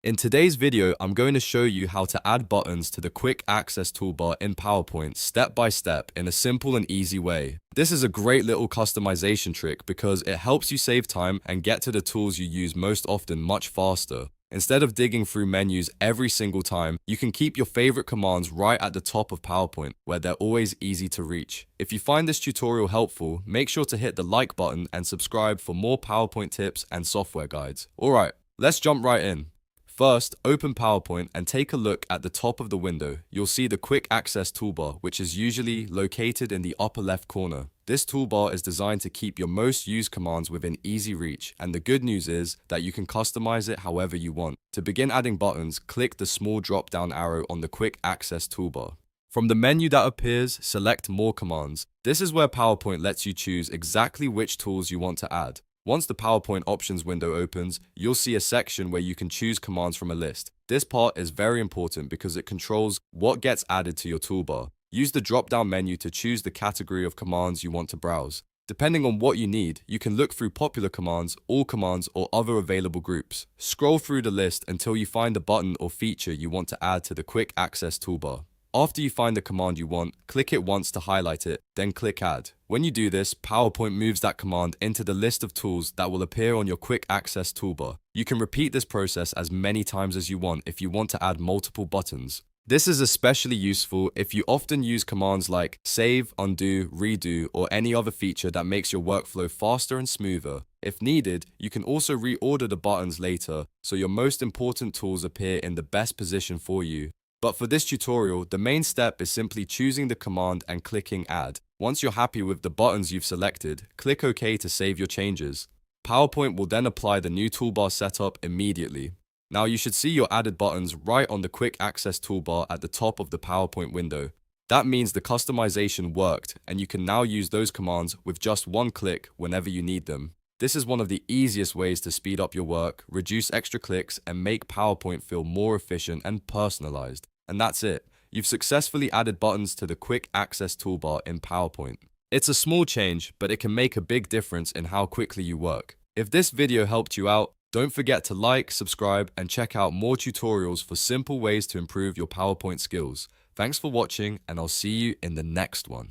In today's video, I'm going to show you how to add buttons to the Quick Access Toolbar in PowerPoint step by step in a simple and easy way. This is a great little customization trick because it helps you save time and get to the tools you use most often much faster. Instead of digging through menus every single time, you can keep your favorite commands right at the top of PowerPoint, where they're always easy to reach. If you find this tutorial helpful, make sure to hit the like button and subscribe for more PowerPoint tips and software guides. Alright, let's jump right in. First, open PowerPoint and take a look at the top of the window. You'll see the Quick Access Toolbar, which is usually located in the upper left corner. This toolbar is designed to keep your most used commands within easy reach, and the good news is that you can customize it however you want. To begin adding buttons, click the small drop-down arrow on the Quick Access Toolbar. From the menu that appears, select More Commands. This is where PowerPoint lets you choose exactly which tools you want to add. Once the PowerPoint options window opens, you'll see a section where you can choose commands from a list. This part is very important because it controls what gets added to your toolbar. Use the drop-down menu to choose the category of commands you want to browse. Depending on what you need, you can look through popular commands, all commands, or other available groups. Scroll through the list until you find the button or feature you want to add to the Quick Access Toolbar. After you find the command you want, click it once to highlight it, then click Add. When you do this, PowerPoint moves that command into the list of tools that will appear on your Quick Access Toolbar. You can repeat this process as many times as you want if you want to add multiple buttons. This is especially useful if you often use commands like save, undo, redo, or any other feature that makes your workflow faster and smoother. If needed, you can also reorder the buttons later so your most important tools appear in the best position for you. But for this tutorial, the main step is simply choosing the command and clicking Add. Once you're happy with the buttons you've selected, click OK to save your changes. PowerPoint will then apply the new toolbar setup immediately. Now you should see your added buttons right on the Quick Access Toolbar at the top of the PowerPoint window. That means the customization worked, and you can now use those commands with just one click whenever you need them. This is one of the easiest ways to speed up your work, reduce extra clicks, and make PowerPoint feel more efficient and personalized. And that's it. You've successfully added buttons to the Quick Access Toolbar in PowerPoint. It's a small change, but it can make a big difference in how quickly you work. If this video helped you out, don't forget to like, subscribe, and check out more tutorials for simple ways to improve your PowerPoint skills. Thanks for watching, and I'll see you in the next one.